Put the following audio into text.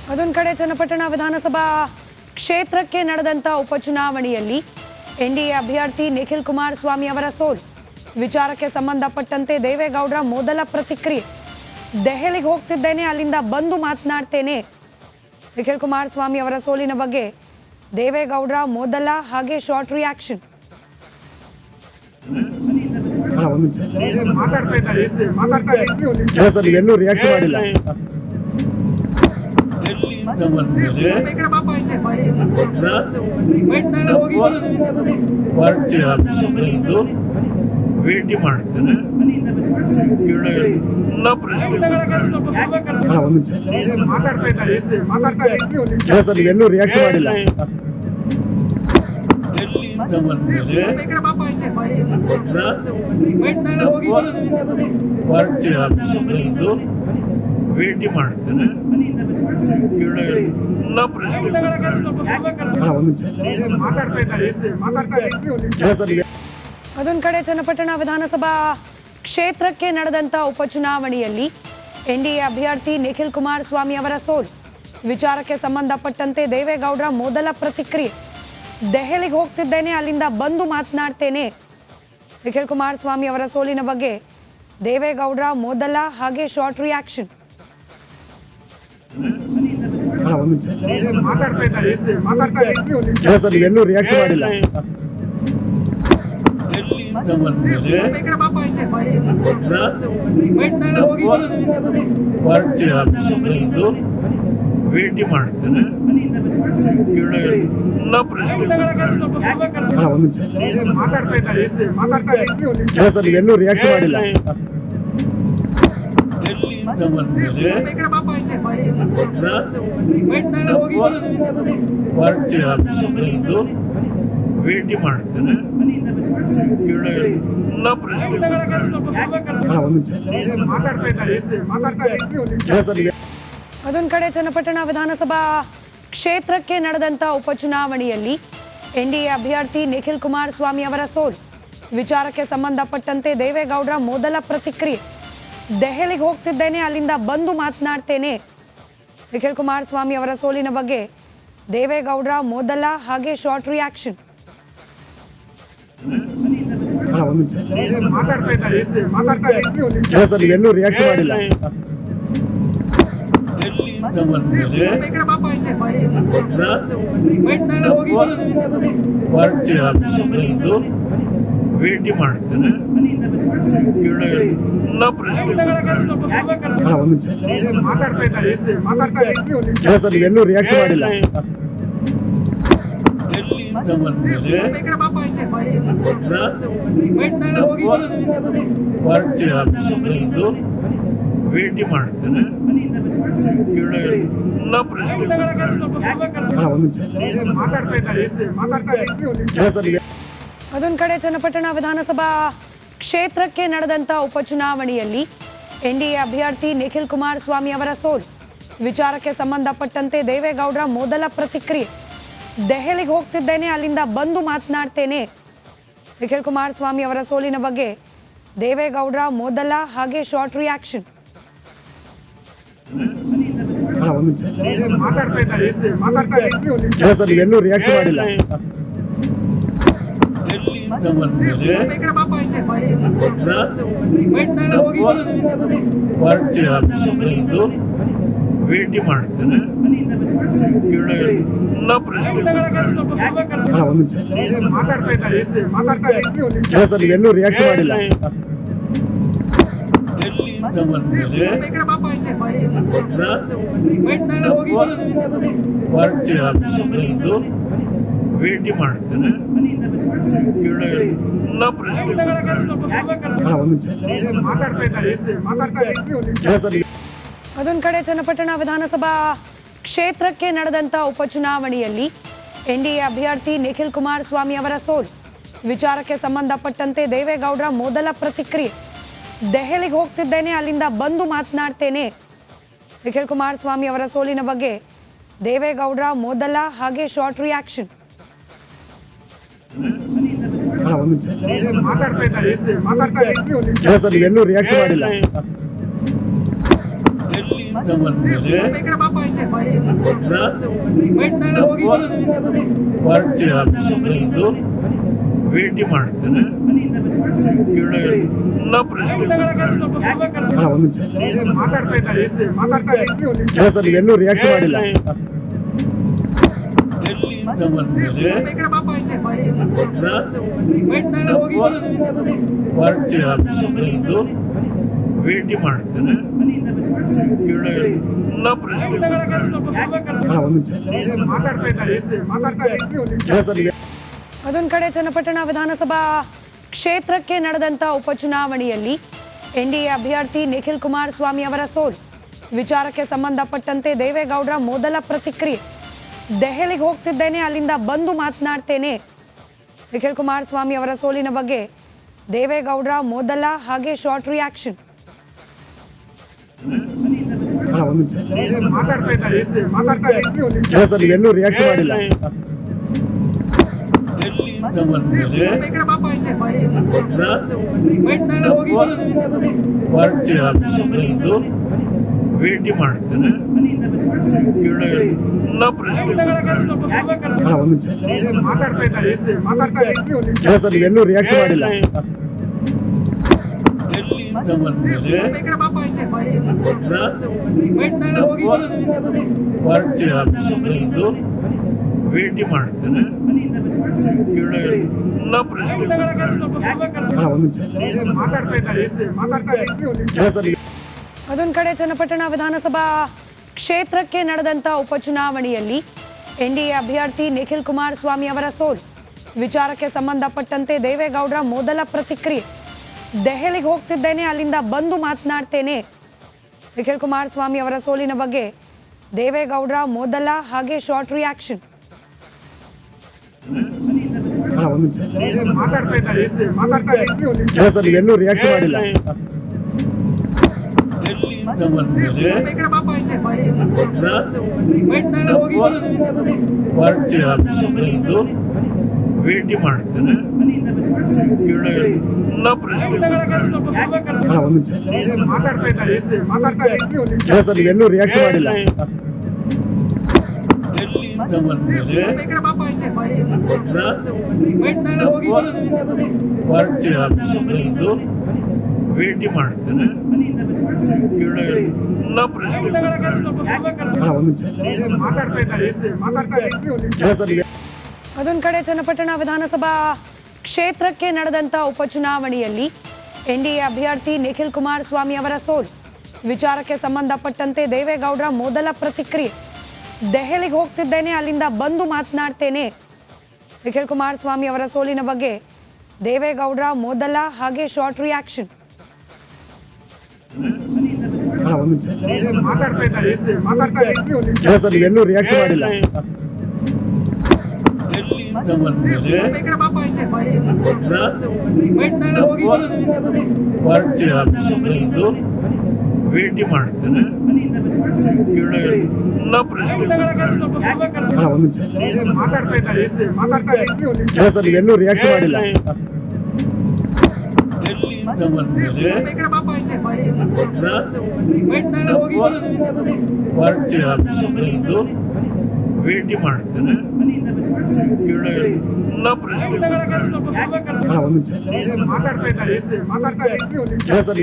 ಅದೊಂದು ಕಡೆ ಚನ್ನಪಟ್ಟಣ ವಿಧಾನಸಭಾ ಕ್ಷೇತ್ರಕ್ಕೆ ನಡೆದಂತ ಉಪಚುನಾವಣೆಯಲ್ಲಿ ಎನ್ಡಿಎ ಅಭ್ಯರ್ಥಿ ನಿಖಿಲ್ ಕುಮಾರಸ್ವಾಮಿ ಅವರ ಸೋಲು ವಿಚಾರಕ್ಕೆ ಸಂಬಂಧಪಟ್ಟಂತೆ ದೇವೇಗೌಡರ ಮೊದಲ ಪ್ರತಿಕ್ರಿಯೆ. ದೆಹಲಿಗೆ ಹೋಗ್ತಿದ್ದೇನೆ, ಅಲ್ಲಿಂದ ಬಂದು ಮಾತನಾಡ್ತೇನೆ. ನಿಖಿಲ್ ಕುಮಾರಸ್ವಾಮಿ ಅವರ ಸೋಲಿನ ಬಗ್ಗೆ ದೇವೇಗೌಡರ ಮೊದಲ ಹಾಗೆ ಶಾರ್ಟ್ ರಿಯಾಕ್ಷನ್. ಪಾರ್ಟಿ ಆಫೀಸರ್ದು ಭೇಟಿ ಮಾಡ್ತೇನೆ. ಎಲ್ಲ ಪ್ರಶ್ನೆ ಪಾರ್ಟಿ ಆಫೀಸರ್ದು ಭೇಟಿ ಮಾಡ್ತೇನೆ. ಎಲ್ಲ ಪ್ರಶ್ನೆ ಅದೊಂದು ಕಡೆ ಚನ್ನಪಟ್ಟಣ ವಿಧಾನಸಭಾ ಕ್ಷೇತ್ರಕ್ಕೆ ನಡೆದಂತ ಉಪಚುನಾವಣೆಯಲ್ಲಿ ಎನ್ಡಿಎ ಅಭ್ಯರ್ಥಿ ನಿಖಿಲ್ ಕುಮಾರಸ್ವಾಮಿ ಅವರ ಸೋಲು ವಿಚಾರಕ್ಕೆ ಸಂಬಂಧಪಟ್ಟಂತೆ ದೇವೇಗೌಡರ ಮೊದಲ ಪ್ರತಿಕ್ರಿಯೆ. ದೆಹಲಿಗೆ ಹೋಗ್ತಿದ್ದೇನೆ, ಅಲ್ಲಿಂದ ಬಂದು ಮಾತನಾಡ್ತೇನೆ. ನಿಖಿಲ್ ಕುಮಾರಸ್ವಾಮಿ ಅವರ ಸೋಲಿನ ಬಗ್ಗೆ ದೇವೇಗೌಡರ ಮೊದಲ ಹಾಗೆ ಶಾರ್ಟ್ ರಿಯಾಕ್ಷನ್. ಪಾರ್ಟಿ ಆಫೀಸರ್ದು ಭೇಟಿ ಮಾಡ್ತೇನೆ. ಎಲ್ಲ ಪ್ರಶ್ನೆ ಪಾರ್ಟಿ ಆಫೀಸರ್ದು ಭೇಟಿ ಮಾಡ್ತೇನೆ. ಎಲ್ಲ ಪ್ರಶ್ನೆ ಅದೊಂದು ಕಡೆ ಚನ್ನಪಟ್ಟಣ ವಿಧಾನಸಭಾ ಕ್ಷೇತ್ರಕ್ಕೆ ನಡೆದಂತ ಉಪಚುನಾವಣೆಯಲ್ಲಿ ಎನ್ಡಿಎ ಅಭ್ಯರ್ಥಿ ನಿಖಿಲ್ ಕುಮಾರಸ್ವಾಮಿ ಅವರ ಸೋಲು ವಿಚಾರಕ್ಕೆ ಸಂಬಂಧಪಟ್ಟಂತೆ ದೇವೇಗೌಡರ ಮೊದಲ ಪ್ರತಿಕ್ರಿಯೆ. ದೆಹಲಿಗೆ ಹೋಗ್ತಿದ್ದೇನೆ, ಅಲ್ಲಿಂದ ಬಂದು ಮಾತನಾಡ್ತೇನೆ. ನಿಖಿಲ್ ಕುಮಾರಸ್ವಾಮಿ ಅವರ ಸೋಲಿನ ಬಗ್ಗೆ ದೇವೇಗೌಡರ ಮೊದಲ ಹಾಗೆ ಶಾರ್ಟ್ ರಿಯಾಕ್ಷನ್. ಪಾರ್ಟಿ ಆಫೀಸರ್ದು ಭೇಟಿ ಮಾಡ್ತೇನೆ. ಎಲ್ಲ ಪ್ರಶ್ನೆ ಪಾರ್ಟಿ ಆಫೀಸರ್ದು ಭೇಟಿ ಮಾಡ್ತೇನೆ. ಎಲ್ಲ ಪ್ರಶ್ನೆ ಅದೊಂದು ಕಡೆ ಚನ್ನಪಟ್ಟಣ ವಿಧಾನಸಭಾ ಕ್ಷೇತ್ರಕ್ಕೆ ನಡೆದಂತ ಉಪಚುನಾವಣೆಯಲ್ಲಿ ಎನ್ಡಿಎ ಅಭ್ಯರ್ಥಿ ನಿಖಿಲ್ ಕುಮಾರಸ್ವಾಮಿ ಅವರ ಸೋಲು ವಿಚಾರಕ್ಕೆ ಸಂಬಂಧಪಟ್ಟಂತೆ ದೇವೇಗೌಡರ ಮೊದಲ ಪ್ರತಿಕ್ರಿಯೆ. ದೆಹಲಿಗೆ ಹೋಗ್ತಿದ್ದೇನೆ, ಅಲ್ಲಿಂದ ಬಂದು ಮಾತನಾಡ್ತೇನೆ. ನಿಖಿಲ್ ಕುಮಾರಸ್ವಾಮಿ ಅವರ ಸೋಲಿನ ಬಗ್ಗೆ ದೇವೇಗೌಡರ ಮೊದಲ ಹಾಗೆ ಶಾರ್ಟ್ ರಿಯಾಕ್ಷನ್. ಪಾರ್ಟಿ ಆಫೀಸರ್ದು ಭೇಟಿ ಮಾಡ್ತೇನೆ. ಎಲ್ಲ ಪ್ರಶ್ನೆ ಪಾರ್ಟಿ ಆಫೀಸರ್ದು ಭೇಟಿ ಮಾಡ್ತೇನೆ. ಎಲ್ಲ ಪ್ರಶ್ನೆ ಅದೊಂದು ಕಡೆ ಚನ್ನಪಟ್ಟಣ ವಿಧಾನಸಭಾ ಕ್ಷೇತ್ರಕ್ಕೆ ನಡೆದಂತ ಉಪಚುನಾವಣೆಯಲ್ಲಿ ಎನ್ಡಿಎ ಅಭ್ಯರ್ಥಿ ನಿಖಿಲ್ ಕುಮಾರಸ್ವಾಮಿ ಅವರ ಸೋಲು ವಿಚಾರಕ್ಕೆ ಸಂಬಂಧಪಟ್ಟಂತೆ ದೇವೇಗೌಡರ ಮೊದಲ ಪ್ರತಿಕ್ರಿಯೆ. ದೆಹಲಿಗೆ ಹೋಗ್ತಿದ್ದೇನೆ, ಅಲ್ಲಿಂದ ಬಂದು ಮಾತನಾಡ್ತೇನೆ. ನಿಖಿಲ್ ಕುಮಾರಸ್ವಾಮಿ ಅವರ ಸೋಲಿನ ಬಗ್ಗೆ ದೇವೇಗೌಡರ ಮೊದಲ ಹಾಗೆ ಶಾರ್ಟ್ ರಿಯಾಕ್ಷನ್. ರಿಯಾಕ್ಟ್ ಮಾಡಿಲ್ಲ. ನಮ್ಮ ಪಾರ್ಟಿ ಆಫೀಸ್ ಬಂದು ಭೇಟಿ ಮಾಡ್ತೇನೆ. ಕೇಳೋ ಎಲ್ಲ ಪ್ರಶ್ನೆಗಳು ಸರ್ ಎಲ್ಲೂ ರಿಯಾಕ್ಟ್ ಮಾಡಿಲ್ಲ. ಎಲ್ಲಿಂದ ಬಂದ್ಮೇಲೆ ನಮ್ಮ ಪಾರ್ಟಿ ಆಫೀಸ್ ಬಂದು ಭೇಟಿ ಮಾಡ್ತೇನೆ. ಕೇಳೋ ಎಲ್ಲ ಪ್ರಶ್ನೆಗಳು ಸರ್ ಅದೊಂದು ಕಡೆ ಚನ್ನಪಟ್ಟಣ ವಿಧಾನಸಭಾ ಕ್ಷೇತ್ರಕ್ಕೆ ನಡೆದಂಥ ಉಪಚುನಾವಣೆಯಲ್ಲಿ ಎನ್ಡಿಎ ಅಭ್ಯರ್ಥಿ ನಿಖಿಲ್ ಕುಮಾರಸ್ವಾಮಿ ಅವರ ಸೋಲು ವಿಚಾರಕ್ಕೆ ಸಂಬಂಧಪಟ್ಟಂತೆ ದೇವೇಗೌಡರ ಮೊದಲ ಪ್ರತಿಕ್ರಿಯೆ. ದೆಹಲಿಗೆ ಹೋಗ್ತಿದ್ದೇನೆ, ಅಲ್ಲಿಂದ ಬಂದು ಮಾತನಾಡ್ತೇನೆ. ನಿಖಿಲ್ ಕುಮಾರಸ್ವಾಮಿ ಅವರ ಸೋಲಿನ ಬಗ್ಗೆ ದೇವೇಗೌಡರ ಮೊದಲ ಹಾಗೆ ಶಾರ್ಟ್ ರಿಯಾಕ್ಷನ್. ಸರ್ ಎಲ್ಲೂ ರಿಯಾಕ್ಟ್ ಮಾಡಿಲ್ಲ. ಎಲ್ಲಿಂದ ಬಂದ್ಮೇಲೆ ನಮ್ಮ ಪಾರ್ಟಿ ಆಫೀಸ್ ಬಂದು ಭೇಟಿ ಮಾಡ್ತೇನೆ. ಕೇಳೋ ಎಲ್ಲ ಪ್ರಶ್ನೆಗಳು ಸರ್ ಎಲ್ಲೂ ರಿಯಾಕ್ಟ್ ಮಾಡಿಲ್ಲ. ಎಲ್ಲಿಂದ ಬಂದ್ಮೇಲೆ ನಮ್ಮ ಪಾರ್ಟಿ ಆಫೀಸ್ ಬಂದು ಭೇಟಿ ಮಾಡ್ತೇನೆ. ಕೇಳೋ ಎಲ್ಲ ಪ್ರಶ್ನೆಗಳು ಸರ್ ಅದೊಂದು ಕಡೆ ಚನ್ನಪಟ್ಟಣ ವಿಧಾನಸಭಾ ಕ್ಷೇತ್ರಕ್ಕೆ ನಡೆದಂಥ ಉಪಚುನಾವಣೆಯಲ್ಲಿ ಎನ್ಡಿಎ ಅಭ್ಯರ್ಥಿ ನಿಖಿಲ್ ಕುಮಾರಸ್ವಾಮಿ ಅವರ ಸೋಲು ವಿಚಾರಕ್ಕೆ ಸಂಬಂಧಪಟ್ಟಂತೆ ದೇವೇಗೌಡರ ಮೊದಲ ಪ್ರತಿಕ್ರಿಯೆ. ದೆಹಲಿಗೆ ಹೋಗ್ತಿದ್ದೇನೆ, ಅಲ್ಲಿಂದ ಬಂದು ಮಾತನಾಡ್ತೇನೆ. ನಿಖಿಲ್ ಕುಮಾರಸ್ವಾಮಿ ಅವರ ಸೋಲಿನ ಬಗ್ಗೆ ದೇವೇಗೌಡರ ಮೊದಲ ಹಾಗೆ ಶಾರ್ಟ್ ರಿಯಾಕ್ಷನ್. ಸರ್ ಎಲ್ಲೂ ರಿಯಾಕ್ಟ್ ಮಾಡಿಲ್ಲ. ಎಲ್ಲಿಂದ ಬಂದ್ಮೇಲೆ ನಮ್ಮ ಪಾರ್ಟಿ ಆಫೀಸ್ ಬಂದು ಭೇಟಿ ಮಾಡ್ತೇನೆ. ಕೇಳೋ ಎಲ್ಲ ಪ್ರಶ್ನೆಗಳು ಸರ್ ಎಲ್ಲೂ ರಿಯಾಕ್ಟ್ ಮಾಡಿಲ್ಲ. ಎಲ್ಲಿಂದ ಬಂದ್ಮೇಲೆ ನಮ್ಮ ಪಾರ್ಟಿ ಆಫೀಸ್ ಬಂದು ಭೇಟಿ ಮಾಡ್ತೇನೆ. ಕೇಳೋ ಎಲ್ಲ ಪ್ರಶ್ನೆಗಳು ಸರ್ ಅದೊಂದು ಕಡೆ ಚನ್ನಪಟ್ಟಣ ವಿಧಾನಸಭಾ ಕ್ಷೇತ್ರಕ್ಕೆ ನಡೆದಂಥ ಉಪಚುನಾವಣೆಯಲ್ಲಿ ಎನ್ಡಿಎ ಅಭ್ಯರ್ಥಿ ನಿಖಿಲ್ ಕುಮಾರಸ್ವಾಮಿ ಅವರ ಸೋಲು ವಿಚಾರಕ್ಕೆ ಸಂಬಂಧಪಟ್ಟಂತೆ ದೇವೇಗೌಡರ ಮೊದಲ ಪ್ರತಿಕ್ರಿಯೆ. ದೆಹಲಿಗೆ ಹೋಗ್ತಿದ್ದೇನೆ, ಅಲ್ಲಿಂದ ಬಂದು ಮಾತನಾಡ್ತೇನೆ. ನಿಖಿಲ್ ಕುಮಾರಸ್ವಾಮಿ ಅವರ ಸೋಲಿನ ಬಗ್ಗೆ ದೇವೇಗೌಡರ ಮೊದಲ ಹಾಗೆ ಶಾರ್ಟ್ ರಿಯಾಕ್ಷನ್. ಸರ್ ಎಲ್ಲೂ ರಿಯಾಕ್ಟ್ ಮಾಡಿಲ್ಲ. ಎಲ್ಲಿಂದ ಬಂದ್ಮೇಲೆ ನಮ್ಮ ಪಾರ್ಟಿ ಆಫೀಸ್ ಬಂದು ಭೇಟಿ ಮಾಡ್ತೇನೆ. ಕೇಳೋ ಎಲ್ಲ ಪ್ರಶ್ನೆಗಳು ಸರ್ ಎಲ್ಲೂ ರಿಯಾಕ್ಟ್ ಮಾಡಿಲ್ಲ. ಎಲ್ಲಿಂದ ಬಂದ್ಮೇಲೆ ನಮ್ಮ ಪಾರ್ಟಿ ಆಫೀಸ್ ಬಂದು ಭೇಟಿ ಮಾಡ್ತೇನೆ. ಕೇಳೋ ಎಲ್ಲ ಪ್ರಶ್ನೆಗಳು ಸರ್